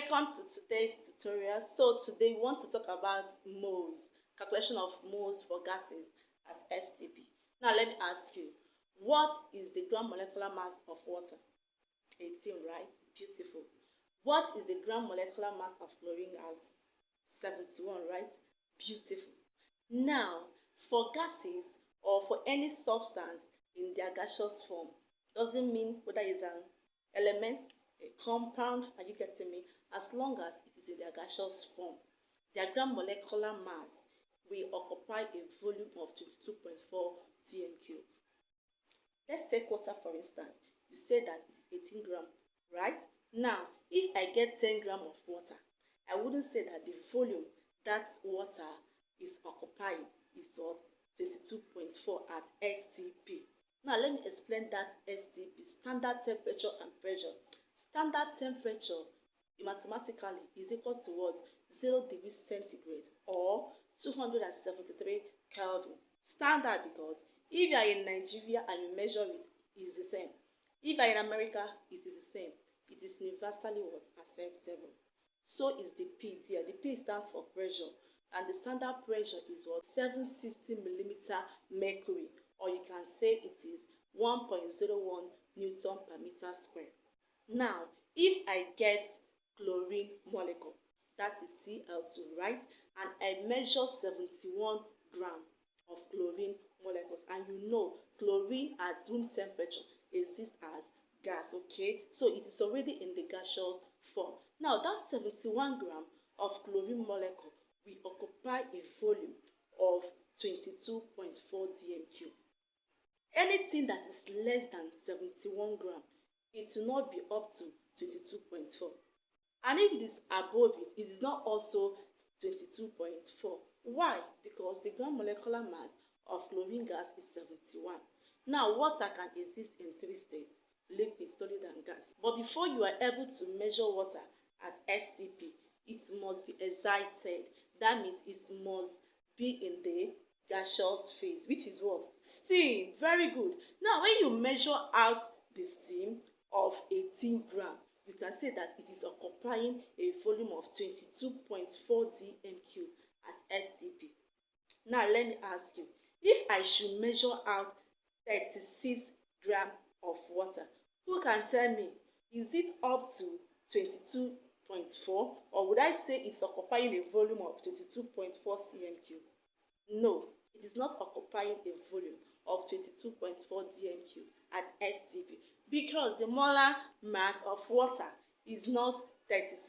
Welcome to today's tutorial. So today we want to talk about moles, calculation of moles for gases at STP. Now let me ask you, what is the gram molecular mass of water? 18, right? Beautiful. What is the gram molecular mass of chlorine gas? 71, right? Beautiful. Now, for gases or for any substance in their gaseous form, doesn't mean whether it's an element, a compound, are you getting me? As long as it is in their gaseous form, their gram molecular mass will occupy a volume of 22.4 dm3. Let's take water for instance. You say that it is 18 gram, right? Now, if I get 10 gram of water, I wouldn't say that the volume that water is occupying is what? 22.4 at STP. Now, let me explain that STP, standard temperature and pressure. Standard temperature mathematically is equal to what? 0 degrees centigrade or 273 Kelvin. Standard because if you are in Nigeria and you measure it, it is the same. If you are in America, it is the same. It is universally what? Acceptable. So is the P there. The P stands for pressure, and the standard pressure is what? 760 millimeter mercury, or you can say it is 1.01 Newton per meter square. Now, if I get chlorine molecule, that is Cl2, right? And I measure 71 grams of chlorine molecules, and you know chlorine at room temperature exists as gas, okay? So it is already in the gaseous form. Now, that 71 grams of chlorine molecule will occupy a volume of 22.4 dm3. Anything that is less than 71 grams, it will not be up to 22.4. And if it is above it, it is not also 22.4. Why? Because the gram molecular mass of chlorine gas is 71. Now, water can exist in three states: liquid, solid, and gas. But before you are able to measure water at STP, it must be excited. That means it must be in the gaseous phase, which is what? Steam. Very good. Now, when you measure out the steam of 18 grams, you can say that it is occupying a volume of 22.4 dm3 at STP. Now, let me ask you, if I should measure out 36 grams of water, who can tell me, is it up to 22.4, or would I say it's occupying a volume of 22.4 cm3? No, it is not occupying a volume of 22.4 dm3 at STP, because the molar mass of water is not 36